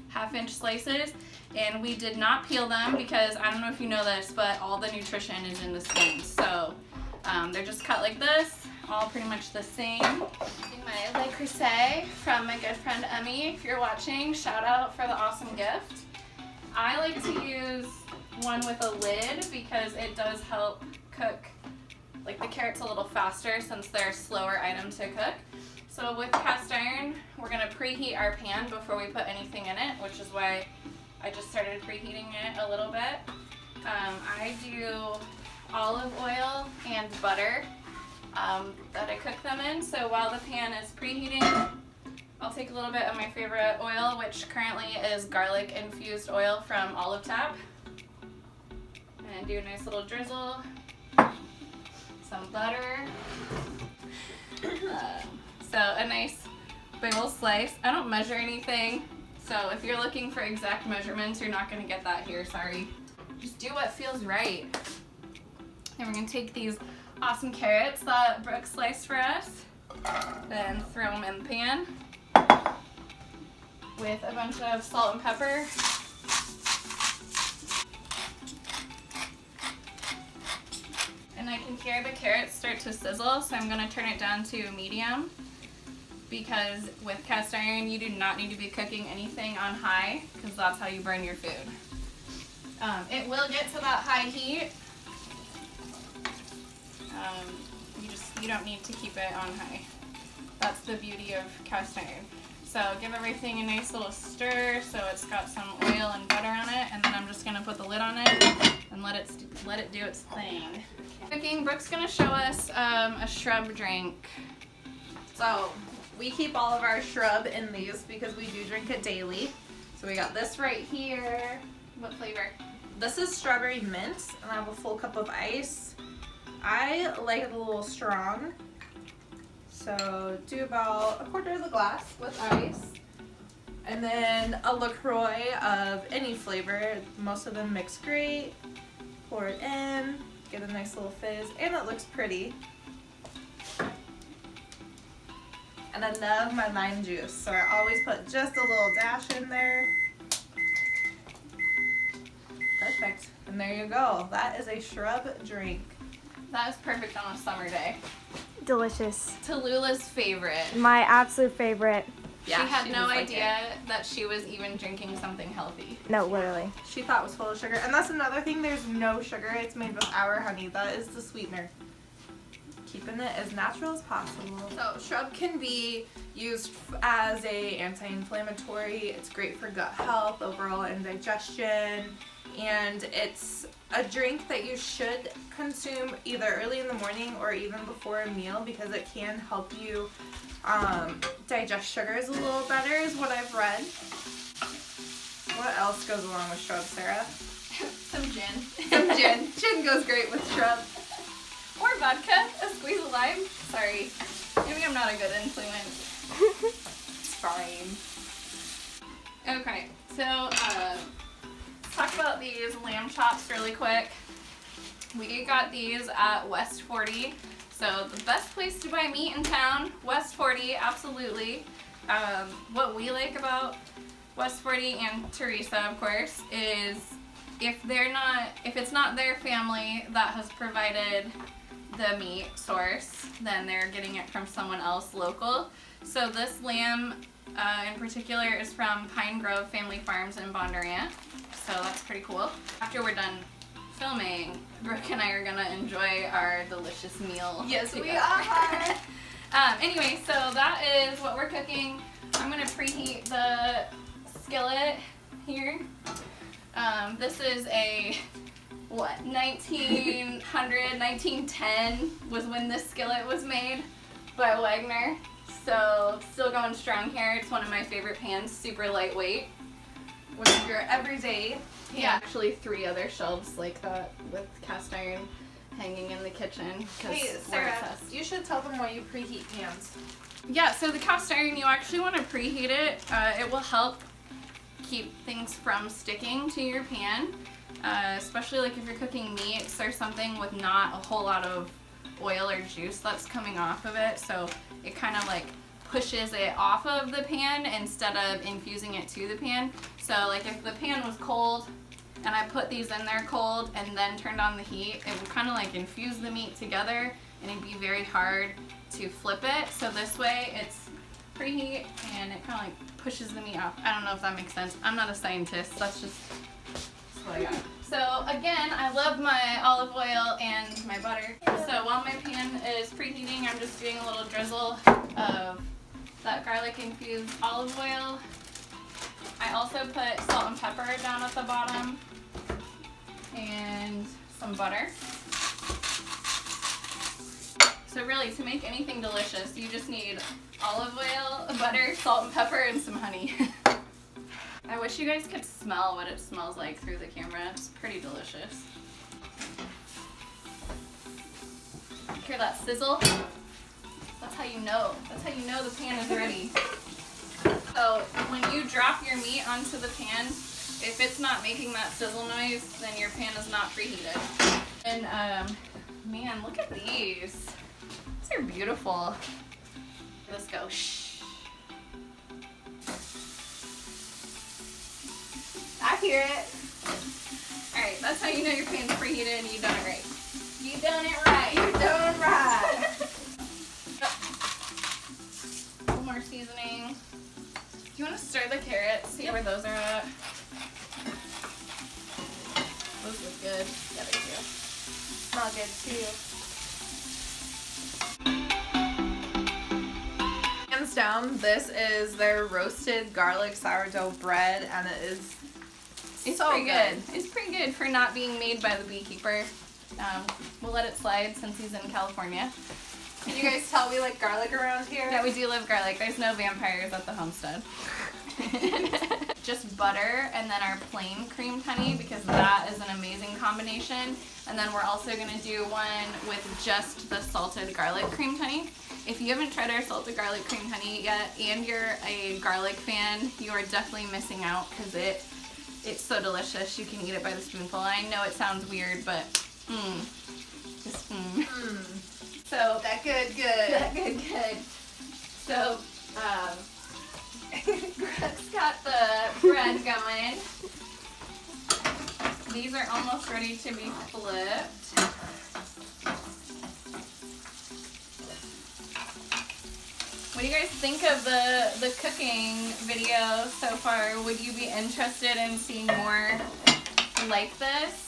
Half-inch slices, and we did not peel them because I don't know if you know this, but all the nutrition is in the skin. So they're just cut like this, all pretty much the same. My Le Creuset from my good friend Emmy. If you're watching, shout out for the awesome gift. I like to use one with a lid because it does help cook like the carrots a little faster since they're a slower item to cook. So with cast iron, we're gonna preheat our pan before we put anything in it, which is why I just started preheating it a little bit. I do olive oil and butter that I cook them in. So while the pan is preheating, I'll take a little bit of my favorite oil, which currently is garlic infused oil from Olive Tap, and do a nice little drizzle. Some butter. So a nice big old slice. I don't measure anything, so if you're looking for exact measurements, you're not going to get that here, sorry. Just do what feels right. And we're going to take these awesome carrots that Brooke sliced for us, then throw them in the pan with a bunch of salt and pepper. And I can hear the carrots start to sizzle, so I'm going to turn it down to medium, because with cast iron you do not need to be cooking anything on high because that's how you burn your food. It will get to that high heat. You don't need to keep it on high. That's the beauty of cast iron. So give everything a nice little stir so it's got some oil and butter on it, and then I'm just going to put the lid on it and let it do its thing. Cooking, Brooke's going to show us a shrub drink. So we keep all of our shrub in these because we do drink it daily. So we got this right here. What flavor? This is strawberry mint, and I have a full cup of ice. I like it a little strong, so do about a quarter of the glass with ice. And then a LaCroix of any flavor, most of them mix great. Pour it in, get a nice little fizz, and it looks pretty. And I love my lime juice, so I always put just a little dash in there. Perfect. And there you go. That is a shrub drink. That is perfect on a summer day. Delicious. Tallulah's favorite. My absolute favorite. Yeah, she had no idea that she was even drinking something healthy. No, literally. She thought it was full of sugar. And that's another thing, there's no sugar. It's made with our honey. That is the sweetener. Keeping it as natural as possible. So shrub can be used as a anti-inflammatory. It's great for gut health, overall indigestion, and it's a drink that you should consume either early in the morning or even before a meal because it can help you digest sugars a little better is what I've read. What else goes along with shrub, Sarah? Some gin. Some gin. Gin goes great with shrub. Or vodka, a squeeze of lime. Sorry, maybe I'm not a good influence. It's fine. Okay, so let's talk about these lamb chops really quick. We got these at West 40. So the best place to buy meat in town, West 40, absolutely. What we like about West 40 and Teresa, of course, is if it's not their family that has provided the meat source, then they're getting it from someone else local. So this lamb in particular is from Pine Grove Family Farms in Bondurant. So that's pretty cool. After we're done filming, Brooke and I are gonna enjoy our delicious meal. Yes, together. we are. Anyway, so that is what we're cooking. I'm gonna preheat the skillet here. This is a 1900, 1910 was when this skillet was made by Wagner. So still going strong here. It's one of my favorite pans, super lightweight. One of your everyday. Yeah, actually 3 other shelves like that with cast iron hanging in the kitchen. Hey, Sarah, you should tell them why you preheat pans. Yeah, so the cast iron, you actually want to preheat it. It will help keep things from sticking to your pan, especially like if you're cooking meats or something with not a whole lot of oil or juice that's coming off of it, so it kind of like pushes it off of the pan instead of infusing it to the pan. So like if the pan was cold and I put these in there cold and then turned on the heat, it would kind of like infuse the meat together and it'd be very hard to flip it. So this way it's preheat and it kind of like pushes the meat off. I don't know if that makes sense. I'm not a scientist. That's what I got. So again, I love my olive oil and my butter. So while my pan is preheating, I'm just doing a little drizzle of that garlic infused olive oil. I also put salt and pepper down at the bottom and some butter. So really, to make anything delicious, you just need olive oil, butter, salt and pepper, and some honey. I wish you guys could smell what it smells like through the camera. It's pretty delicious. Hear that sizzle? That's how you know. That's how you know the pan is ready. So when you drop your meat onto the pan, if it's not making that sizzle noise, then your pan is not preheated. And man, look at these. These are beautiful. Let's go. Shh. I hear it. Alright, that's how you know your pan's preheated and you've done it right. You done it right. You done right. A little more seasoning. Do you want to stir the carrots? See where those are at? Those look good. Yeah, they do. Smell good too. Hands down, this is their roasted garlic sourdough bread, and it is It's so pretty good. It's pretty good for not being made by the beekeeper. We'll let it slide since he's in California. Can you guys tell we like garlic around here? Yeah, we do love garlic. There's no vampires at the homestead. Just butter and then our plain creamed honey, because that is an amazing combination. And then we're also going to do one with just the salted garlic creamed honey. If you haven't tried our salted garlic creamed honey yet and you're a garlic fan, you are definitely missing out, because it's so delicious. You can eat it by the spoonful. I know it sounds weird, but just So that good. that good. So Greg's got the bread going. These are almost ready to be flipped. What do you guys think of the cooking video so far? Would you be interested in seeing more like this?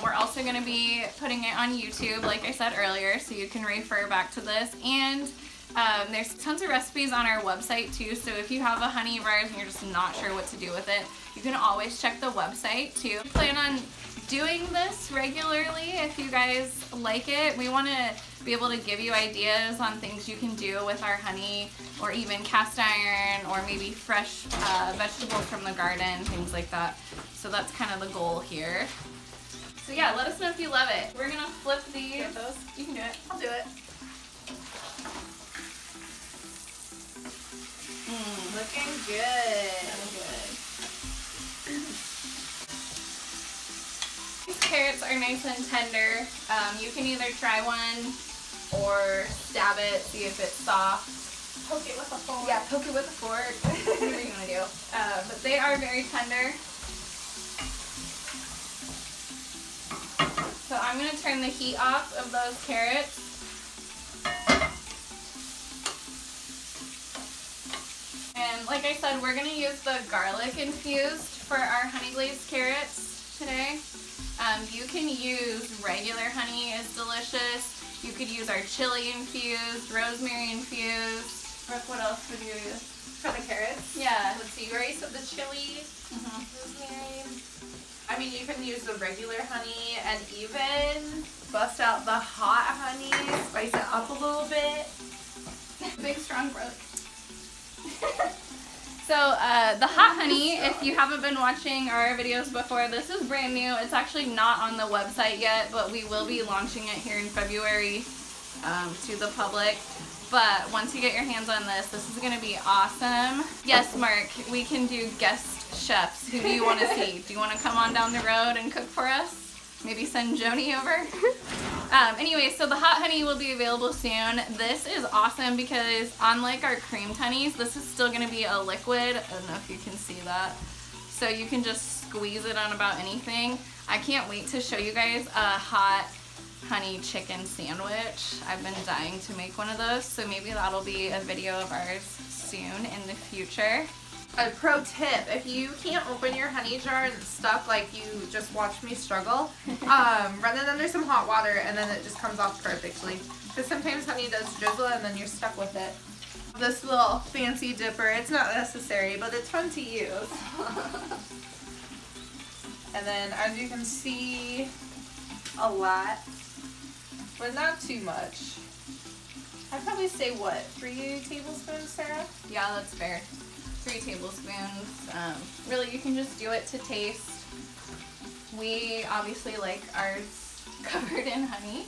We're also going to be putting it on YouTube, like I said earlier, so you can refer back to this. And there's tons of recipes on our website too, so if you have a honey of ours and you're just not sure what to do with it, you can always check the website too. We plan on doing this regularly if you guys like it. We want to be able to give you ideas on things you can do with our honey, or even cast iron, or maybe fresh vegetables from the garden, things like that. So that's kind of the goal here. So yeah, let us know if you love it. We're gonna flip these. You can do it. I'll do it. Looking good. These carrots are nice and tender. You can either try one or stab it, see if it's soft. Poke it with a fork. Yeah, poke it with a fork. Whatever you want to do. But they are very tender. So I'm going to turn the heat off of those carrots. And like I said, we're going to use the garlic infused for our honey glazed carrots today. You can use regular honey, it's delicious. You could use our chili infused, rosemary infused. Brooke, what else would you use? For the carrots? Yeah. Let's see, you already said the chili, rosemary. I mean, you can use the regular honey and even bust out the hot honey, spice it up a little bit. Big, strong Brooke. So the hot honey, if you haven't been watching our videos before, this is brand new. It's actually not on the website yet, but we will be launching it here in February to the public. But once you get your hands on this is going to be awesome. Yes, Mark, we can do guest chefs. Who do you want to see? Do you want to come on down the road and cook for us? Maybe send Joni over? Anyway, so the hot honey will be available soon. This is awesome because unlike our creamed honeys, this is still going to be a liquid. I don't know if you can see that. So you can just squeeze it on about anything. I can't wait to show you guys a hot honey chicken sandwich. I've been dying to make one of those, so maybe that'll be a video of ours soon in the future. A pro tip, if you can't open your honey jar and it's stuck like you just watched me struggle, run it under some hot water and then it just comes off perfectly. Because sometimes honey does drizzle and then you're stuck with it. This little fancy dipper, it's not necessary, but it's fun to use. And then as you can see, a lot, but not too much. I'd probably say what, 3 tablespoons, Sarah? Yeah, that's fair. 3 tablespoons. Really, you can just do it to taste. We obviously like ours covered in honey.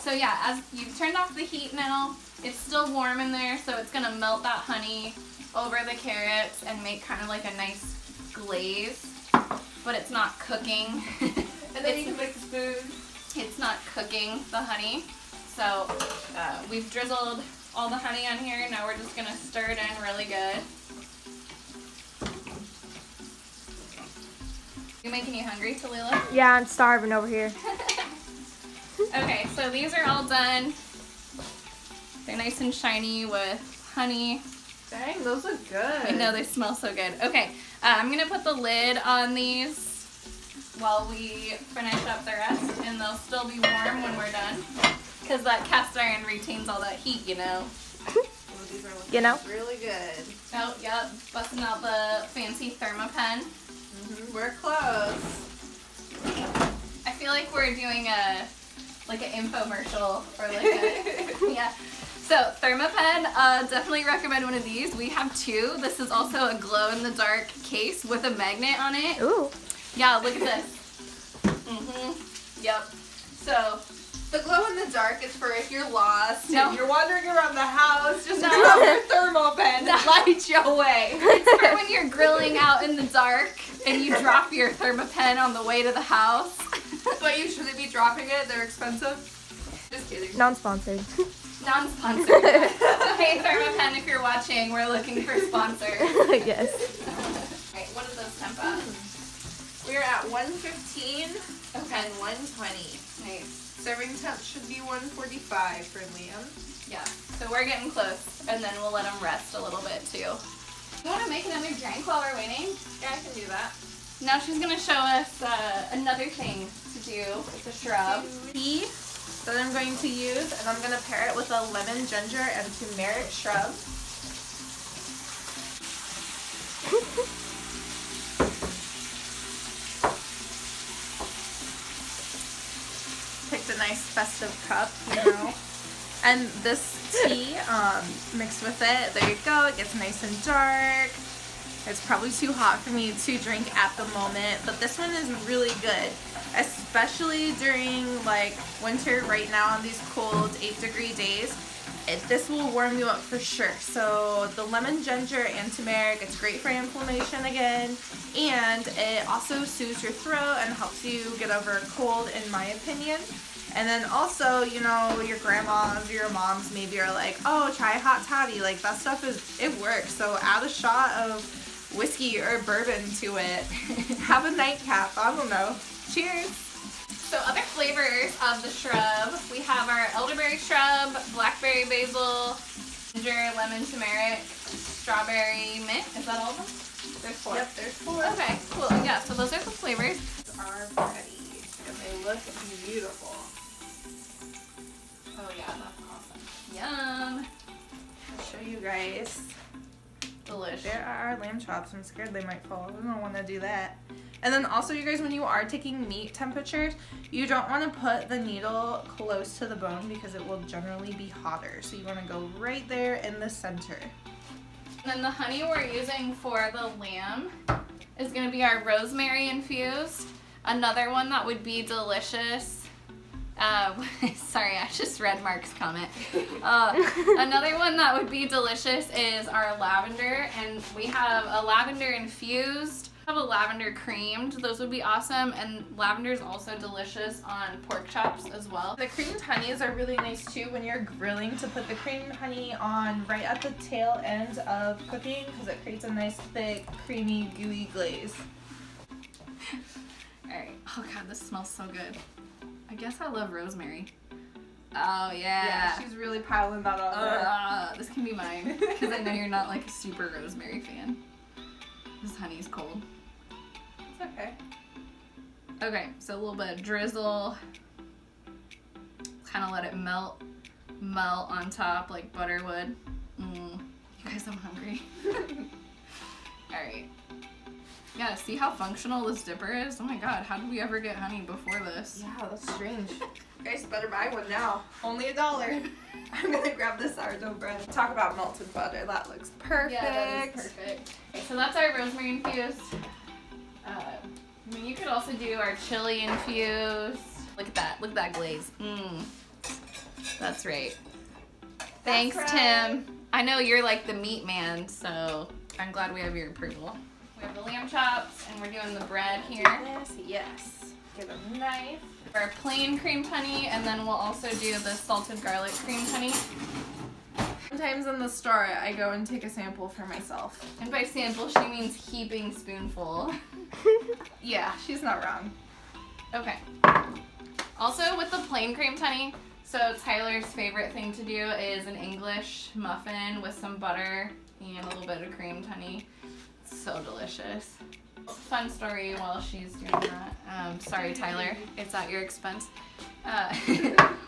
So yeah, as you've turned off the heat now, it's still warm in there, so it's gonna melt that honey over the carrots and make kind of like a nice glaze, but it's not cooking. And then you can make a spoon. It's not cooking the honey. So we've drizzled all the honey on here. Now we're just gonna stir it in really good. You making you hungry, Talila? Yeah, I'm starving over here. Okay, so these are all done. They're nice and shiny with honey. Dang, those look good. I know, they smell so good. Okay, I'm gonna put the lid on these while we finish up the rest, and they'll still be warm when we're done. Because that cast iron retains all that heat, you know. Oh, these are looking You know? really good. Oh, yep, busting out the fancy Thermopen. We're close. I feel like we're doing an infomercial or like a, yeah. So Thermopen, definitely recommend one of these. We have 2. This is also a glow-in-the-dark case with a magnet on it. Ooh. Yeah, look at this. Yep. So The glow in the dark is for if you're lost No. and you're wandering around the house, just No. grab your Thermopen and light your way. it's for when you're grilling out in the dark and you drop your Thermopen on the way to the house. But you shouldn't be dropping it, they're expensive. Just kidding. Non-sponsored. Non-sponsored. Hey Thermopen, if you're watching, we're looking for sponsors. Yes. Alright, what is those temp at? We're at 115 Okay. and 120. Nice. Serving temp should be 145 for Liam. Yeah, so we're getting close, and then we'll let them rest a little bit too. You want to make another drink while we're waiting? Yeah, I can do that. Now she's going to show us another thing to do with the shrub. Tea that I'm going to use, and I'm going to pair it with a lemon, ginger, and turmeric shrub. Picked a nice festive cup, you know. And this tea, mixed with it, there you go, it gets nice and dark. It's probably too hot for me to drink at the moment, but this one is really good, especially during like winter right now on these cold 8-degree days. This will warm you up for sure. So the lemon, ginger, and turmeric, it's great for inflammation again, and it also soothes your throat and helps you get over a cold, in my opinion. And then also, you know, your grandmas, your moms maybe are like, oh, try a hot toddy. Like that stuff it works. So add a shot of whiskey or bourbon to it. Have a nightcap. I don't know. Cheers. So other flavors of the shrub, we have our elderberry shrub, blackberry basil, ginger, lemon, turmeric, strawberry mint. Is that all of them? There's 4. Yep, there's 4. Okay, cool. Yeah, so those are the flavors. These are ready. And they look beautiful. Oh yeah, that's awesome. Yum. I'll show you guys. Delish. There are our lamb chops. I'm scared they might fall. I don't want to do that. And then also, you guys, when you are taking meat temperatures, you don't want to put the needle close to the bone because it will generally be hotter. So you want to go right there in the center. And then the honey we're using for the lamb is going to be our rosemary infused. Another one that would be delicious. Sorry, I just read Mark's comment. Another one that would be delicious is our lavender, and we have a lavender infused Have a lavender creamed, those would be awesome, and lavender is also delicious on pork chops as well. The creamed honeys are really nice too when you're grilling, to put the creamed honey on right at the tail end of cooking because it creates a nice thick, creamy, gooey glaze. Alright, oh god, this smells so good. I guess I love rosemary. Oh yeah. Yeah, she's really piling that on there. This can be mine, because I know you're not like a super rosemary fan. This honey's cold. It's okay. Okay, so a little bit of drizzle. Kind of let it melt on top like butter would. You guys, I'm hungry. Alright. Yeah, see how functional this dipper is? Oh my god, how did we ever get honey before this? Yeah, that's strange. You guys better buy one now. Only $1. I'm gonna grab the sourdough bread. Talk about melted butter. That looks perfect. Yeah, that is perfect. Okay, so that's our rosemary infused. I mean, you could also do our chili infused. Look at that. Look at that glaze. That's right. Thanks, right. Tim. I know you're like the meat man, so I'm glad we have your approval. We have the lamb chops, and we're doing the bread here. Yes. Get a knife. Our plain creamed honey, and then we'll also do the salted garlic creamed honey. Sometimes in the store, I go and take a sample for myself. And by sample, she means heaping spoonful. Yeah, she's not wrong. Okay. Also, with the plain creamed honey, so Tyler's favorite thing to do is an English muffin with some butter and a little bit of creamed honey. It's so delicious. Fun story while she's doing that. Sorry, Tyler, it's at your expense.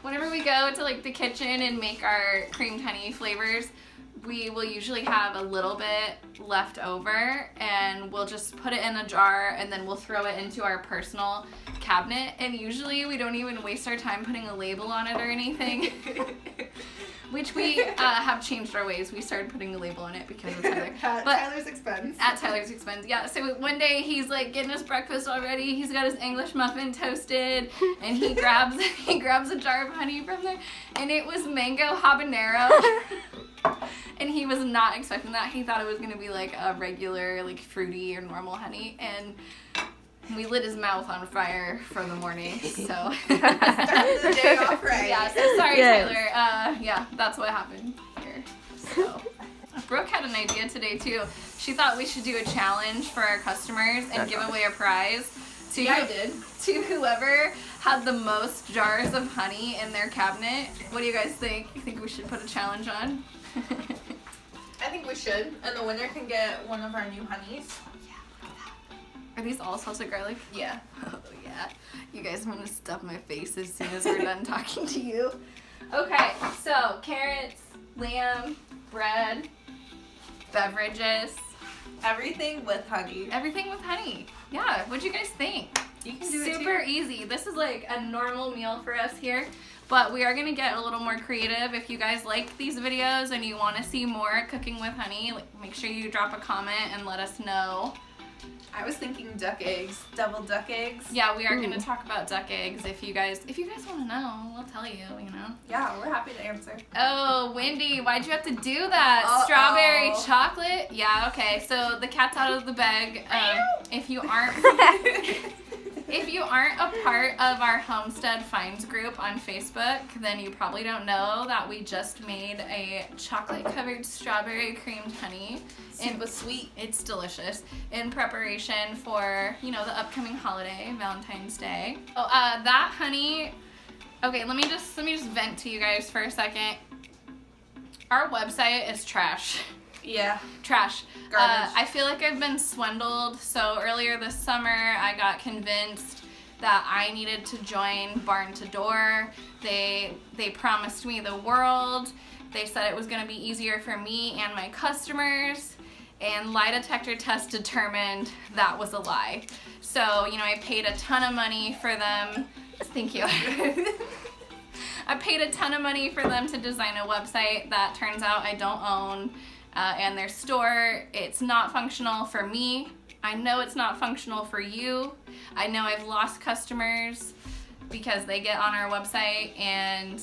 Whenever we go to like the kitchen and make our creamed honey flavors, we will usually have a little bit left over, and we'll just put it in a jar, and then we'll throw it into our personal cabinet. And usually we don't even waste our time putting a label on it or anything. Which we have changed our ways. We started putting a label on it because of Tyler. At Tyler's expense. At Tyler's expense, yeah. So one day he's like getting his breakfast already. He's got his English muffin toasted, and he grabs a jar of honey from there, and it was mango habanero. And he was not expecting that. He thought it was gonna be like a regular, like fruity or normal honey, and we lit his mouth on fire for the morning, so. Started the day off right. Yeah, so sorry, Yes. Tyler. Yeah, that's what happened here. So, Brooke had an idea today too. She thought we should do a challenge for our customers and give away a prize to to whoever had the most jars of honey in their cabinet. What do you guys think? You think we should put a challenge on? I think we should, and the winner can get one of our new honeys. Are these all salted garlic? Yeah. Oh yeah. You guys want to stuff my face as soon as we're done talking to you. Okay, so carrots, lamb, bread, beverages. Everything with honey. Everything with honey. Yeah, what'd you guys think? You can do it Super too. easy. This is like a normal meal for us here, but we are gonna get a little more creative. If you guys like these videos and you want to see more cooking with honey, make sure you drop a comment and let us know. I was thinking duck eggs, double duck eggs. Yeah, we are going to talk about duck eggs. If you guys want to know, we'll tell you, you know. Yeah, we're happy to answer. Oh, Wendy, why'd you have to do that? Uh-oh. Strawberry chocolate? Yeah, okay. So the cat's out of the bag. If you aren't a part of our Homestead Finds group on Facebook, then you probably don't know that we just made a chocolate-covered strawberry creamed honey. Super sweet. It's delicious. In preparation for, you know, the upcoming holiday, Valentine's Day. Oh, that honey. Okay, let me just vent to you guys for a second. Our website is trash. Yeah. Trash. Garbage. I feel like I've been swindled. So earlier this summer, I got convinced that I needed to join Barn to Door. They promised me the world. They said it was going to be easier for me and my customers. And lie detector test determined that was a lie. So, you know, I paid a ton of money for them. Thank you. I paid a ton of money for them to design a website that turns out I don't own. And their store, it's not functional for me. I know it's not functional for you. I know I've lost customers because they get on our website and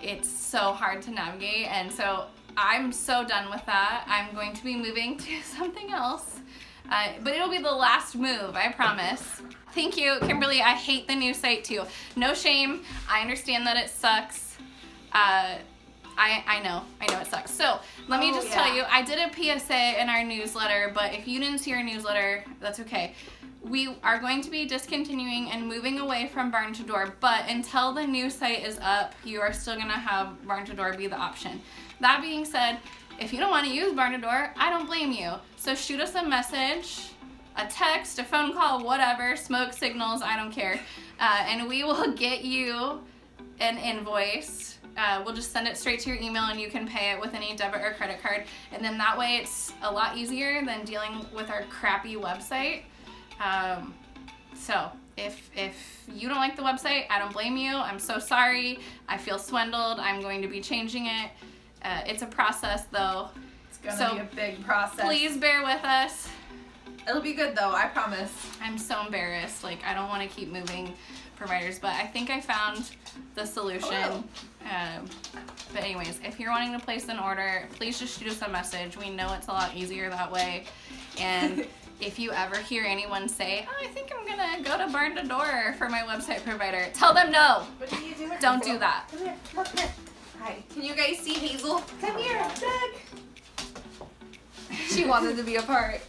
it's so hard to navigate. And so I'm so done with that. I'm going to be moving to something else. But it'll be the last move, I promise. Thank you, Kimberly. I hate the new site too. No shame. I understand that it sucks. I know it sucks. So let me just tell you, I did a PSA in our newsletter, but if you didn't see our newsletter, that's okay. We are going to be discontinuing and moving away from barn to door, but until the new site is up, you are still gonna have barn to door be the option. That being said, if you don't want to use barn to door, I don't blame you. So shoot us a message, a text, a phone call, whatever, smoke signals, I don't care. And we will get you an invoice. We'll just send it straight to your email and you can pay it with any debit or credit card. And then that way it's a lot easier than dealing with our crappy website. So if you don't like the website, I don't blame you. I'm so sorry. I feel swindled. I'm going to be changing it. It's a process though. It's gonna be a big process. Please bear with us. It'll be good though, I promise. I'm so embarrassed. Like, I don't want to keep moving providers, but I think I found the solution. But anyways, if you're wanting to place an order, please just shoot us a message. We know it's a lot easier that way. And if you ever hear anyone say, oh, I think I'm gonna go to barn to door for my website provider, tell them no. What are you doing? Don't do that. Come here, come here. Hi. Can you guys see Hazel? Come here, Doug. She wanted to be a part.